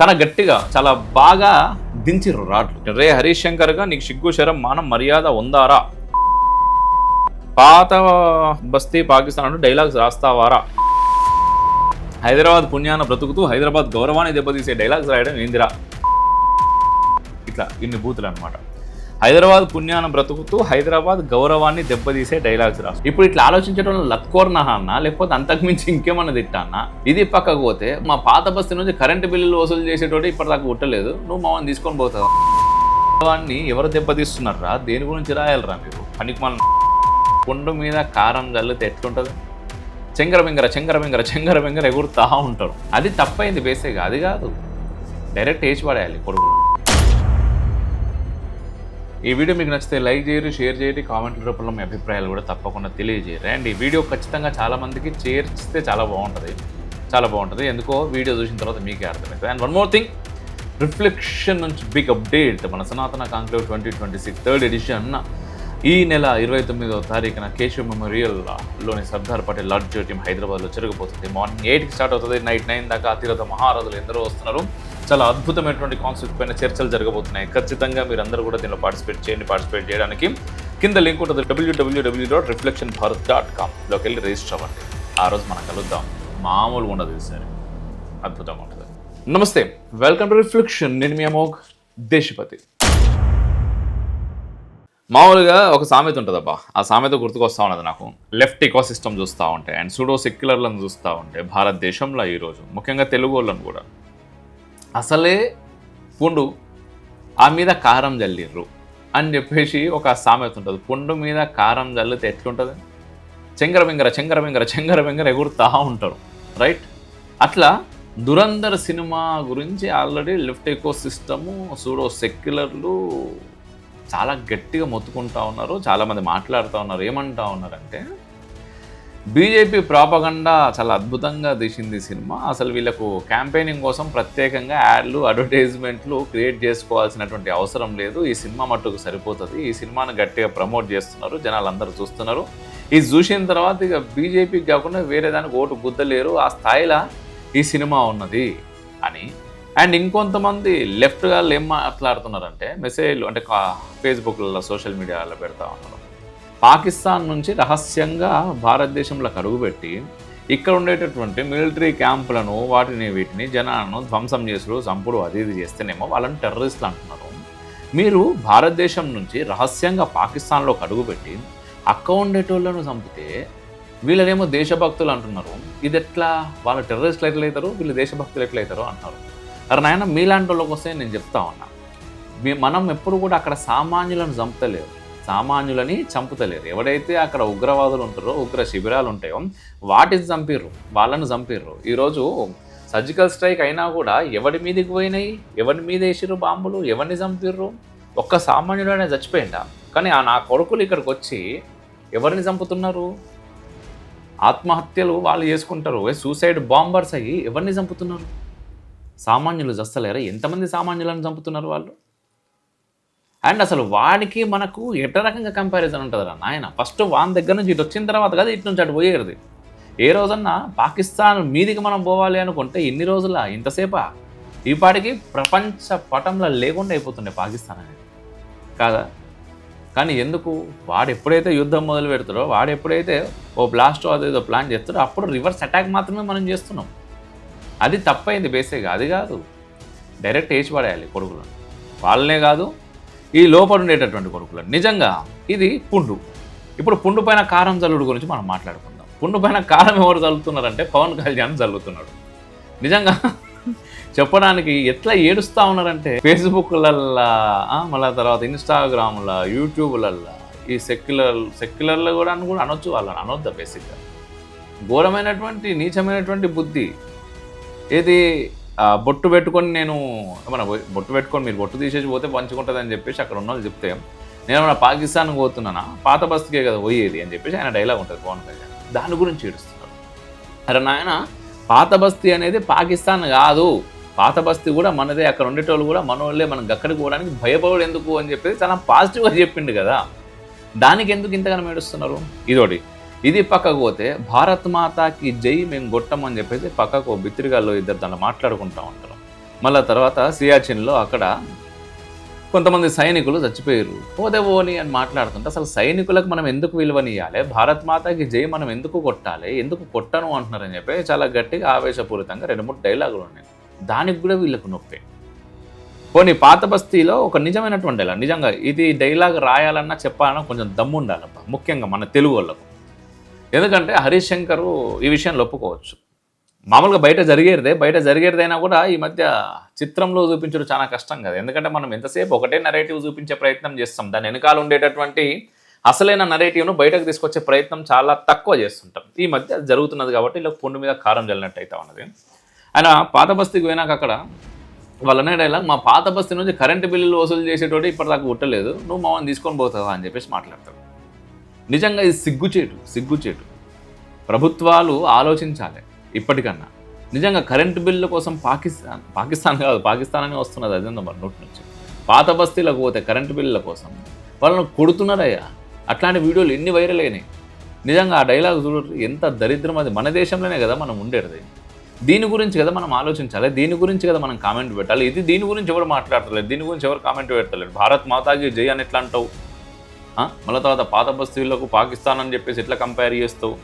చాలా గట్టిగా చాలా బాగా దించిర్రు రాట్లు. రే హరీష్ శంకర్గా నీకు సిగ్గు శరం మానం మర్యాద ఉందారా, పాత బస్తీ పాకిస్తాన్ అంటూ డైలాగ్స్ రాస్తావారా, హైదరాబాద్ పుణ్యాన బ్రతుకుతూ హైదరాబాద్ గౌరవాన్ని దెబ్బతీసే డైలాగ్స్ రాయడం ఏందిరా. ఇట్లా ఇన్ని బూతులు అనమాట. హైదరాబాద్ పుణ్యాన బ్రతుకుతూ హైదరాబాద్ గౌరవాన్ని దెబ్బతీసే డైలాగ్స్ రాసు. ఇప్పుడు ఇట్లా ఆలోచించడం లత్కోర్నహా అన్నా లేకపోతే అంతకుమించి ఇంకేమన్నా తిట్టా. ఇది పక్కకు పోతే మా పాత బస్తీ నుంచి కరెంటు బిల్లులు వసూలు చేసేటోటి ఇప్పటిదాకా పుట్టలేదు, నువ్వు మామని తీసుకొని పోతావు. గౌరవాన్ని ఎవరు దెబ్బతీస్తున్నారా, దేని గురించి రాయాలరా మీరు? పనికి మన కొండ మీద కారం జల్లితే ఎట్లుంటుంది? చెంగర బింగర చెంగర బింగర చెంగర బింగర ఎగురుతా ఉంటారు. అది తప్పైంది బేసిక్గా. అది కాదు, డైరెక్ట్ వేసి పడేయాలి కొడుకులు. ఈ వీడియో మీకు నచ్చితే లైక్ చేయరు, షేర్ చేయండి, కామెంట్ల రూపంలో మీ అభిప్రాయాలు కూడా తప్పకుండా తెలియజేయరు. అండ్ ఈ వీడియో ఖచ్చితంగా చాలామందికి చేర్చితే చాలా బాగుంటుంది. ఎందుకో వీడియో చూసిన తర్వాత మీకే అర్థమవుతుంది. And one more thing, reflection నుంచి బిగ్ అప్డేట్. మన సనాతన కాంక్లేవ్ 2026 థర్డ్ ఎడిషన్ ఈ నెల 29వ తారీఖున కేశవ్ మెమోరియల్లోని సర్దార్ పటేల్ ఆడిటోరియం హైదరాబాద్లో జరగబోతుంది. మార్నింగ్ 8కి స్టార్ట్ అవుతుంది, నైట్ 9 దాకా అతిరథ మహారాజులు ఎందరో వస్తున్నారు. చాలా అద్భుతమైనటువంటి కాన్సెప్ట్ పైన చర్చలు జరగబోతున్నాయి. ఖచ్చితంగా మీరు అందరూ కూడా దీనిలో పార్టిసిపేట్ చేయడానికి కింద లింక్ ఉంటుంది, www.reflectionbharat.com లోకి వెళ్ళి రిజిస్టర్ అవ్వండి. ఆ రోజు మనం కలుద్దాం. మామూలుగా ఉండదు, సరే అద్భుతంగా ఉంటుంది. నమస్తే, వెల్కమ్ టు రిఫ్లెక్షన్. నేను మీ అమోఘ్ దేశపతి. మామూలుగా ఒక సామెత ఉంటుందబ్బా, ఆ సామెత గుర్తుకొస్తూ ఉన్నది నాకు. లెఫ్ట్ ఇకోసిస్టమ్ చూస్తూ ఉంటే అండ్ సూడో సెక్యులర్లను చూస్తూ ఉంటే భారతదేశంలో ఈరోజు ముఖ్యంగా తెలుగు వాళ్ళను కూడా అసలే పుండు ఆ మీద కారం జల్లిర్రు అని చెప్పేసి ఒక సామెత ఉంటుంది. పుండు మీద కారం జల్లితే ఎట్లుంటుంది? చెంగర బింగర చెంగర బింగర చెంగర బింగర ఎగురుతూ ఉంటారు, రైట్? అట్లా దురంధర్ సినిమా గురించి ఆల్రెడీ లెఫ్ట్ ఎకోసిస్టము, సూడో సెక్యులర్లు చాలా గట్టిగా మొత్తుకుంటూ ఉన్నారు. చాలామంది మాట్లాడుతూ ఉన్నారు. ఏమంటా ఉన్నారంటే, బీజేపీ ప్రాపగండా చాలా అద్భుతంగా తీసింది సినిమా, అసలు వీళ్ళకు క్యాంపెయినింగ్ కోసం ప్రత్యేకంగా యాడ్లు, అడ్వర్టైజ్మెంట్లు క్రియేట్ చేసుకోవాల్సినటువంటి అవసరం లేదు, ఈ సినిమా మట్టుకు సరిపోతుంది, ఈ సినిమాను గట్టిగా ప్రమోట్ చేస్తున్నారు, జనాలు అందరూ చూస్తున్నారు, ఇది చూసిన తర్వాత ఇక బీజేపీకి కాకుండా వేరే దానికి ఓటు గుద్దలేరు, ఆ స్థాయిలో ఈ సినిమా ఉన్నది అని. అండ్ ఇంకొంతమంది లెఫ్ట్ వాళ్ళు ఏం మాట్లాడుతున్నారంటే, మెసేజ్లు అంటే ఫేస్బుక్లలో సోషల్ మీడియాలో పెడతా ఉన్నారు, పాకిస్తాన్ నుంచి రహస్యంగా భారతదేశంలోకి అడుగుపెట్టి ఇక్కడ ఉండేటటువంటి మిలిటరీ క్యాంపులను వీటిని జనాలను ధ్వంసం చేసుడు, చంపుడు అది ఇది చేస్తేనేమో వాళ్ళని టెర్రరిస్టులు అంటున్నారు. మీరు భారతదేశం నుంచి రహస్యంగా పాకిస్తాన్లోకి అడుగుపెట్టి అక్క ఉండేటోళ్ళను చంపితే వీళ్ళనేమో దేశభక్తులు అంటున్నారు. ఇది ఎట్లా? వాళ్ళ టెర్రరిస్టులు ఎట్లయితారు, వీళ్ళు దేశభక్తులు ఎట్లయితారో అంటున్నారు. అరే నాయన, మీలాంటి వాళ్ళకి వస్తే నేను చెప్తా ఉన్నా, మనం ఎప్పుడు కూడా అక్కడ సామాన్యులను చంపుతలేరు, సామాన్యులని చంపుతలేరు. ఎవడైతే అక్కడ ఉగ్రవాదులు ఉంటారో, ఉగ్ర శిబిరాలు ఉంటాయో వాటిని చంపిర్రు, వాళ్ళను చంపిర్రు. ఈరోజు సర్జికల్ స్ట్రైక్ అయినా కూడా ఎవడి మీదకి పోయినాయి, ఎవరి మీద వేసిర్రు బాంబులు, ఎవరిని చంపిర్రు? ఒక్క సామాన్యుడనే చచ్చిపోయిందా? కానీ నా కొడుకులు ఇక్కడికి వచ్చి ఎవరిని చంపుతున్నారు? ఆత్మహత్యలు వాళ్ళు చేసుకుంటారు, సూసైడ్ బాంబర్స్ అయ్యి ఎవరిని చంపుతున్నారు? సామాన్యులు చస్తలేరా? ఎంతమంది సామాన్యులను చంపుతున్నారు వాళ్ళు? అండ్ అసలు వాడికి మనకు ఎట రకంగా కంపారిజన్ ఉంటుందిరా నాయన. ఫస్ట్ వాని దగ్గర నుంచి ఇటు వచ్చిన తర్వాత కదా ఇటు నుంచి అటు పోయేది. ఏ రోజన్నా పాకిస్తాన్ మీదికి మనం పోవాలి అనుకుంటే ఇన్ని రోజుల ఇంతసేపా ఈ పాటికి ప్రపంచ పటంలో లేకుండా అయిపోతుండే పాకిస్తాన్ అనేది కాదా? కానీ ఎందుకు? వాడు ఎప్పుడైతే యుద్ధం మొదలు పెడతాడో, వాడు ఎప్పుడైతే ఓ బ్లాస్ట్ అదేదో ప్లాన్ చేస్తాడో అప్పుడు రివర్స్ అటాక్ మాత్రమే మనం చేస్తున్నాం. అది తప్పైంది బేసిక్గా. అది కాదు, డైరెక్ట్ వేసి పడేయాలి కొడుకులను. వాళ్ళనే కాదు, ఈ లోపల ఉండేటటువంటి కొడుకులను. నిజంగా ఇది పుండు. ఇప్పుడు పుండు పైన కారం జల్లుడు గురించి మనం మాట్లాడుకుందాం. పుండు పైన కారం ఎవరు చల్లుతున్నారంటే పవన్ కళ్యాణ్ చల్లుతున్నాడు. నిజంగా చెప్పడానికి ఎట్లా ఏడుస్తూ ఉన్నారంటే, ఫేస్బుక్లల్లా, మళ్ళీ తర్వాత ఇన్స్టాగ్రామ్లో, యూట్యూబ్లల్లో ఈ సెక్యులర్లు కూడా అనొచ్చు, వాళ్ళని అనొద్దా? బేసిక్గా ఘోరమైనటువంటి నీచమైనటువంటి బుద్ధి. ఏది బొట్టు పెట్టుకొని నేను ఏమన్నా బొట్టు పెట్టుకొని మీరు బొట్టు తీసేసి పోతే పంచుకుంటుంది అని చెప్పేసి అక్కడ ఉన్న వాళ్ళు చెప్తే, నేను ఏమన్నా పాకిస్తాన్కి పోతున్నానా, పాత బస్తీకే కదా పోయేది అని చెప్పేసి ఆయన డైలాగ్ ఉంటుంది పవన్ కళ్యాణ్. దాని గురించి ఏడుస్తున్నారు. అరే నాయన, పాత బస్తీ అనేది పాకిస్తాన్ కాదు, పాత బస్తీ కూడా మనదే, అక్కడ ఉండేటోళ్ళు కూడా మనోళ్ళే, మనం అక్కడికి పోవడానికి భయపడు ఎందుకు అని చెప్పేసి చాలా పాజిటివ్గా చెప్పిండు కదా. దానికి ఎందుకు ఇంతగానో ఏడుస్తున్నారు? ఇదోటి. ఇది పక్కకు పోతే భారత్ మాతాకి జై మేము గొట్టమని చెప్పేసి పక్కకు బిత్తిరిగాల్లో ఇద్దరు దాన్ని మాట్లాడుకుంటూ ఉంటారు. మళ్ళీ తర్వాత సియాచిన్లో అక్కడ కొంతమంది సైనికులు చచ్చిపోయారు, పోతే పోని అని మాట్లాడుతుంటే అసలు సైనికులకు మనం ఎందుకు విలువనియాలి, భారత్ మాతాకి జై మనం ఎందుకు కొట్టాలి, ఎందుకు కొట్టను అంటున్నారని చెప్పి చాలా గట్టిగా ఆవేశపూరితంగా 2-3 డైలాగులు ఉన్నాయి. దానికి కూడా వీళ్ళకు నొప్పే. పోనీ పాత బస్తీలో ఒక నిజమైనటువంటి డైలాగ్, నిజంగా ఇది డైలాగ్ రాయాలన్నా చెప్పాలన్నా కొంచెం దమ్ము ఉండాలబ్బా, ముఖ్యంగా మన తెలుగు వాళ్ళకు. ఎందుకంటే హరీష్ శంకర్ ఈ విషయంలో ఒప్పుకోవచ్చు. మామూలుగా బయట జరిగేదైనా కూడా ఈ మధ్య చిత్రంలో చూపించడం చాలా కష్టం కదా. ఎందుకంటే మనం ఎంతసేపు ఒకటే నరేటివ్ చూపించే ప్రయత్నం చేస్తాం, దాని వెనకాల ఉండేటటువంటి అసలైన నరేటివ్ను బయటకు తీసుకొచ్చే ప్రయత్నం చాలా తక్కువ చేస్తుంటాం. ఈ మధ్య జరుగుతున్నది కాబట్టి ఇలా పుండు మీద కారం జల్లినట్టు అయితే ఉన్నది. ఆయన పాత బస్తీకి పోయినాక అక్కడ వాళ్ళనే డైలాగ్, మా పాత బస్తీ నుంచి కరెంటు బిల్లులు వసూలు చేసేటోడు ఇప్పటిదాకా పుట్టలేదు, నువ్వు మామని తీసుకొని పోతావా అని చెప్పేసి మాట్లాడతాడు. నిజంగా ఇది సిగ్గుచేటు. ప్రభుత్వాలు ఆలోచించాలి ఇప్పటికన్నా. నిజంగా కరెంటు బిల్లు కోసం పాకిస్తాన్ అని వస్తున్నది అదేందో మరి నోటి నుంచి. పాత బస్తీలకు పోతే కరెంటు బిల్లుల కోసం వాళ్ళని కొడుతున్నారయ్యా. అట్లాంటి వీడియోలు ఎన్ని వైరల్ అయినాయి. నిజంగా ఆ డైలాగ్ చూడండి, ఎంత దరిద్రం అది. మన దేశంలోనే కదా మనం ఉండేది, దీని గురించి కదా మనం ఆలోచించాలి, దీని గురించి కదా మనం కామెంట్ పెట్టాలి. దీని గురించి ఎవరు మాట్లాడతలేదు, దీని గురించి ఎవరు కామెంట్ పెట్టలేదు. భారత్ మాతాకి జై అని ఎట్లా అంటావు, మళ్ళీ తర్వాత పాత బస్తీలకు పాకిస్తాన్ అని చెప్పేసి ఎట్లా కంపేర్ చేస్తావు,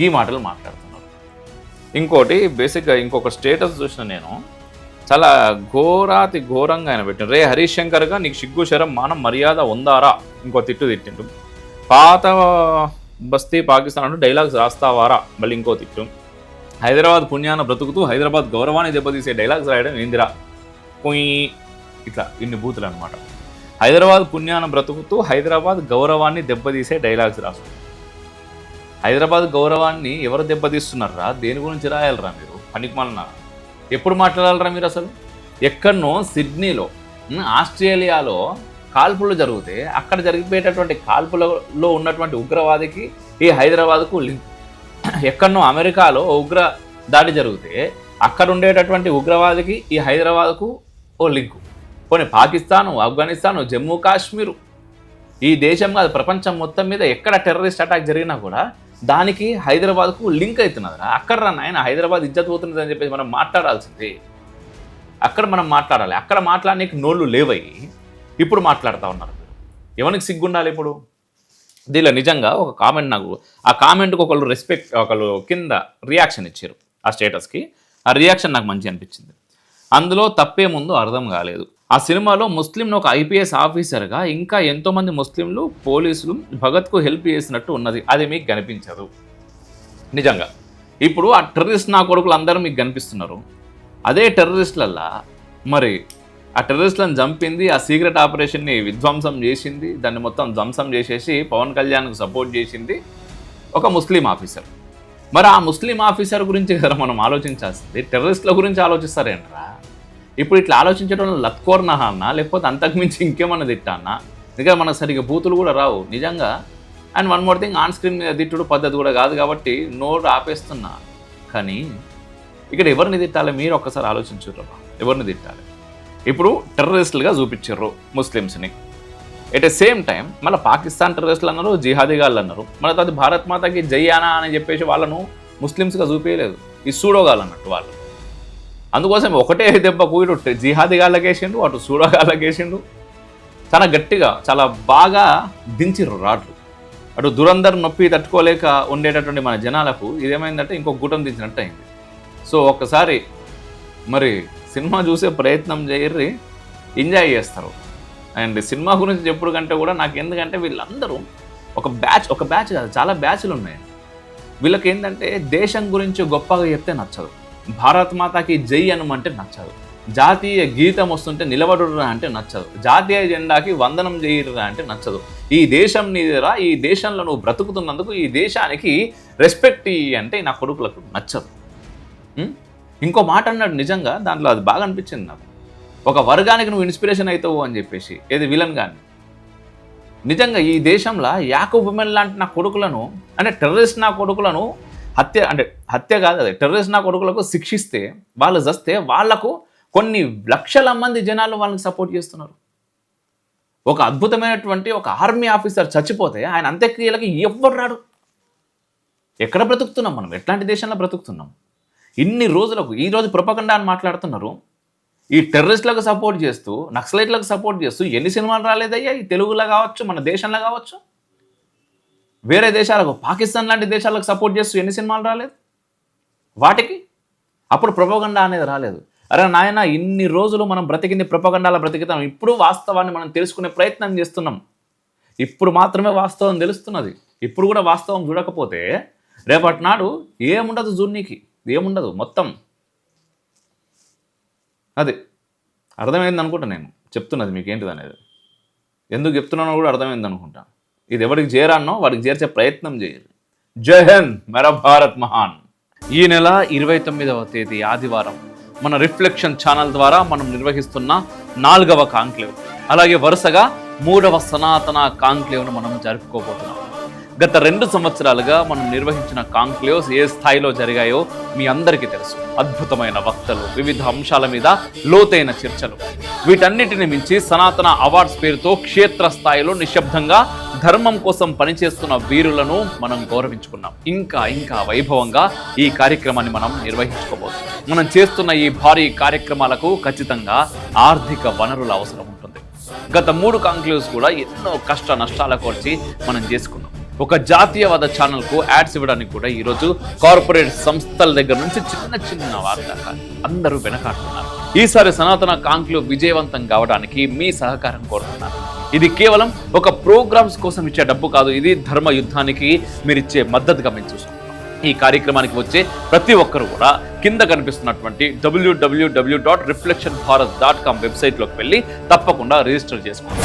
ఈ మాటలు మాట్లాడుతున్నారు. ఇంకోటి బేసిక్గా ఇంకొక స్టేటస్ చూసిన నేను, చాలా ఘోరంగా ఆయన పెట్టిన, రే హరీష్ శంకర్గా నీకు సిగ్గు శరం మానం మర్యాద ఉందారా, ఇంకో తిట్టిండు. పాత బస్తీ పాకిస్తాన్ అంటూ డైలాగ్స్ రాస్తావారా, మళ్ళీ ఇంకో తిట్టు. హైదరాబాద్ పుణ్యాన బ్రతుకుతూ హైదరాబాద్ గౌరవాన్ని దెబ్బతీసే డైలాగ్స్ రాయడం ఏందిరా పోయి, ఇట్లా ఇన్ని బూతులు అనమాట. హైదరాబాద్ పుణ్యాన బ్రతుకుతూ హైదరాబాద్ గౌరవాన్ని దెబ్బతీసే డైలాగ్స్ రాస్తారు. హైదరాబాద్ గౌరవాన్ని ఎవరు దెబ్బతీస్తున్నారా, దేని గురించి రాయాలరా మీరు, పనికిమాలిన ఎప్పుడు మాట్లాడాలరా మీరు అసలు. ఎక్కడనో సిడ్నీలో ఆస్ట్రేలియాలో కాల్పులు జరిగితే అక్కడ జరిగిపోయేటటువంటి కాల్పులలో ఉన్నటువంటి ఉగ్రవాదికి ఈ హైదరాబాద్కు లింక్. ఎక్కడనో అమెరికాలో ఉగ్ర దాడి జరిగితే అక్కడ ఉండేటటువంటి ఉగ్రవాదికి ఈ హైదరాబాద్కు ఓ లింకు. పోనీ పాకిస్తాను, ఆఫ్ఘనిస్తాను, జమ్మూ కాశ్మీరు, ఈ దేశం కాదు ప్రపంచం మొత్తం మీద ఎక్కడ టెర్రరిస్ట్ అటాక్ జరిగినా కూడా దానికి హైదరాబాద్కు లింక్ అవుతున్నది. అక్కడ ఆయన హైదరాబాద్ ఇజ్జత్ పోతున్నది అని చెప్పేసి మనం మాట్లాడాల్సింది. అక్కడ మనం మాట్లాడాలి. అక్కడ మాట్లాడడానికి నోళ్ళు లేవయి ఇప్పుడు మాట్లాడుతూ ఉన్నారు. ఎవరికి సిగ్గుండాలి ఇప్పుడు? దీనిలో నిజంగా ఒక కామెంట్, నాకు ఆ కామెంట్కి ఒకళ్ళు కింద రియాక్షన్ ఇచ్చారు ఆ స్టేటస్కి. ఆ రియాక్షన్ నాకు మంచి అనిపించింది. అందులో తప్పేముందో అర్థం కాలేదు. ఆ సినిమాలో ముస్లింను ఒక ఐపీఎస్ ఆఫీసర్గా ఇంకా ఎంతోమంది ముస్లింలు పోలీసులు భగత్కు హెల్ప్ చేసినట్టు ఉన్నది, అది మీకు కనిపించదు. నిజంగా ఇప్పుడు ఆ టెర్రరిస్ట్ నా కొడుకులు అందరూ మీకు కనిపిస్తున్నారు. అదే టెర్రరిస్టులల్లా మరి ఆ టెర్రరిస్టులను చంపింది, ఆ సీక్రెట్ ఆపరేషన్ని విధ్వంసం చేసింది, దాన్ని మొత్తం ధ్వంసం చేసేసి పవన్ కళ్యాణ్కు సపోర్ట్ చేసింది ఒక ముస్లిం ఆఫీసర్. మరి ఆ ముస్లిం ఆఫీసర్ గురించి కదా మనం ఆలోచించాల్సింది, టెర్రరిస్టుల గురించి ఆలోచిస్తారేంట్రా? ఇప్పుడు ఇట్లా ఆలోచించడం లత్కోర్నహా అన్నా, లేకపోతే అంతకుమించి ఇంకేమన్నా తిట్టానా? ఎందుకంటే మనకు సరిగ్గా బూతులు కూడా రావు నిజంగా. And one more thing, on screen మీద తిట్టుడు పద్ధతి కూడా కాదు కాబట్టి నోరు ఆపేస్తున్నా. కానీ ఇక్కడ ఎవరిని తిట్టాలి మీరు ఒక్కసారి ఆలోచించుర్రా, ఎవరిని తిట్టాలి? ఇప్పుడు టెర్రరిస్టులుగా చూపించారు ముస్లిమ్స్ని, ఎట్ ద సేమ్ టైం మళ్ళీ పాకిస్తాన్ టెర్రరిస్టులు అన్నారు, జిహాదీగాళ్ళు అన్నారు. మళ్ళీ తర్వాత భారత్ మాతకి జయ్యానా అని చెప్పేసి వాళ్ళను ముస్లిమ్స్గా చూపించలేదు, ఈ సూడోగాళ్ళు అన్నట్టు వాళ్ళు. అందుకోసం ఒకటే దెబ్బకు ఇటు జిహాదీగాళ్ళకేసిండు, అటు సూడోగాళ్ళకేసిండు. చాలా గట్టిగా చాలా బాగా దించిర్రు రాట్లు. అటు దురందర్ నొప్పి తట్టుకోలేక ఉండేటటువంటి మన జనాలకు ఇదేమైందంటే ఇంకొక గుటం దించినట్టు అయింది. సో ఒక్కసారి మరి సినిమా చూసే ప్రయత్నం చేయర్రి, ఎంజాయ్ చేస్తారు. అండ్ సినిమా గురించి చెప్పుడు కంటే కూడా నాకు ఎందుకంటే వీళ్ళందరూ ఒక బ్యాచ్ కాదు, చాలా బ్యాచ్లు ఉన్నాయి. వీళ్ళకి ఏంటంటే దేశం గురించి గొప్పగా చెప్తే నచ్చదు, భారత్ మాతాకి జై అనమంటే నచ్చదు, జాతీయ గీతం వస్తుంటే నిలబడురా అంటే నచ్చదు, జాతీయ జెండాకి వందనం చేయరా అంటే నచ్చదు. ఈ దేశం నీదిరా, ఈ దేశంలో నువ్వు బ్రతుకుతున్నందుకు ఈ దేశానికి రెస్పెక్ట్ అంటే నా కొడుకులకు నచ్చదు. ఇంకో మాట అన్నాడు నిజంగా, దాంట్లో అది బాగా అనిపించింది నాకు. ఒక వర్గానికి నువ్వు ఇన్స్పిరేషన్ అవుతావు అని చెప్పేసి, ఏది విలన్ కానీ. నిజంగా ఈ దేశంలో యాకూబ్ ఉమెన్ లాంటి నా కొడుకులను, అంటే టెర్రరిస్ట్ నా కొడుకులను హత్య కాదు అది, టెర్రరిస్ట్ నా కొడుకులకు శిక్షిస్తే, వాళ్ళు చస్తే వాళ్లకు కొన్ని లక్షల మంది జనాలు వాళ్ళకి సపోర్ట్ చేస్తున్నారు. ఒక అద్భుతమైనటువంటి ఒక ఆర్మీ ఆఫీసర్ చచ్చిపోతే ఆయన అంత్యక్రియలకి ఎవ్వరు రాడు. ఎక్కడ బ్రతుకుతున్నాం మనం? ఎట్లాంటి దేశంలో బ్రతుకుతున్నాం? ఇన్ని రోజులకు ఈరోజు ప్రొపగండా అని మాట్లాడుతున్నారు. ఈ టెర్రరిస్టులకు సపోర్ట్ చేస్తూ, నక్సలైట్లకు సపోర్ట్ చేస్తూ ఎన్ని సినిమాలు రాలేదయ్యా ఈ తెలుగులో కావచ్చు, మన దేశంలో కావచ్చు. వేరే దేశాలకు, పాకిస్తాన్ లాంటి దేశాలకు సపోర్ట్ చేస్తూ ఎన్ని సినిమాలు రాలేదు వాటికి. అప్పుడు ప్రొపగండా అనేది రాలేదు. అరే నాయన, ఇన్ని రోజులు మనం బ్రతికింది ప్రొపగండాల బ్రతికితాం. ఇప్పుడు వాస్తవాన్ని మనం తెలుసుకునే ప్రయత్నం చేస్తున్నాం. ఇప్పుడు మాత్రమే వాస్తవం తెలుస్తున్నది. ఇప్పుడు కూడా వాస్తవం చూడకపోతే రేపటి నాడు ఏముండదు, జూన్నీకి ఏముండదు మొత్తం. అది అర్థమైంది అనుకుంటా. నేను చెప్తున్నది మీకు ఏంటిది అనేది, ఎందుకు చెప్తున్నానో కూడా అర్థమైంది అనుకుంటా. ఇది ఎవరికి చేరానో వాడికి చేర్చే ప్రయత్నం చేయాలి. జై హింద్, మేరా భారత్ మహాన్. ఈ నెల 29వ తేదీ ఆదివారం మన రిఫ్లెక్షన్ ఛానల్ ద్వారా మనం నిర్వహిస్తున్న 4వ కాంక్లేవ్, అలాగే వరుసగా 3వ సనాతన కాంక్లేవ్ను మనం జరుపుకోబోతున్నాం. గత 2 సంవత్సరాలుగా మనం నిర్వహించిన కాంక్లేవ్స్ ఏ స్థాయిలో జరిగాయో మీ అందరికీ తెలుసు. అద్భుతమైన వక్తలు, వివిధ అంశాల మీద లోతైన చర్చలు, వీటన్నిటిని మించి సనాతన అవార్డ్స్ పేరుతో క్షేత్ర స్థాయిలో నిశ్శబ్దంగా ధర్మం కోసం పనిచేస్తున్న వీరులను మనం గౌరవించుకున్నాం. ఇంకా ఇంకా వైభవంగా ఈ కార్యక్రమాన్ని మనం నిర్వహించుకోబోతున్నాం. మనం చేస్తున్న ఈ భారీ కార్యక్రమాలకు ఖచ్చితంగా ఆర్థిక వనరుల అవసరం ఉంటుంది. గత 3 కాంక్లేవ్స్ కూడా ఎన్నో కష్ట నష్టాలకు వచ్చి మనం చేసుకున్నాం. ఒక జాతీయవాద ఛానల్కు యాడ్స్ ఇవ్వడానికి కూడా ఈరోజు కార్పొరేట్ సంస్థల దగ్గర నుంచి చిన్న చిన్న వార్త అందరూ వెనకాడుతున్నారు. ఈసారి సనాతన కాంక్లేవ్ విజయవంతం కావడానికి మీ సహకారం కోరుతున్నారు. ఇది కేవలం ఒక ప్రోగ్రామ్స్ కోసం ఇచ్చే డబ్బు కాదు, ఇది ధర్మ యుద్ధానికి మీరు ఇచ్చే మద్దతుగా మేము చూసుకుంటాం. ఈ కార్యక్రమానికి వచ్చే ప్రతి ఒక్కరు కూడా కింద కనిపిస్తున్నటువంటి www.reflectionbharat.com వెబ్సైట్లోకి వెళ్ళి తప్పకుండా రిజిస్టర్ చేసుకోండి.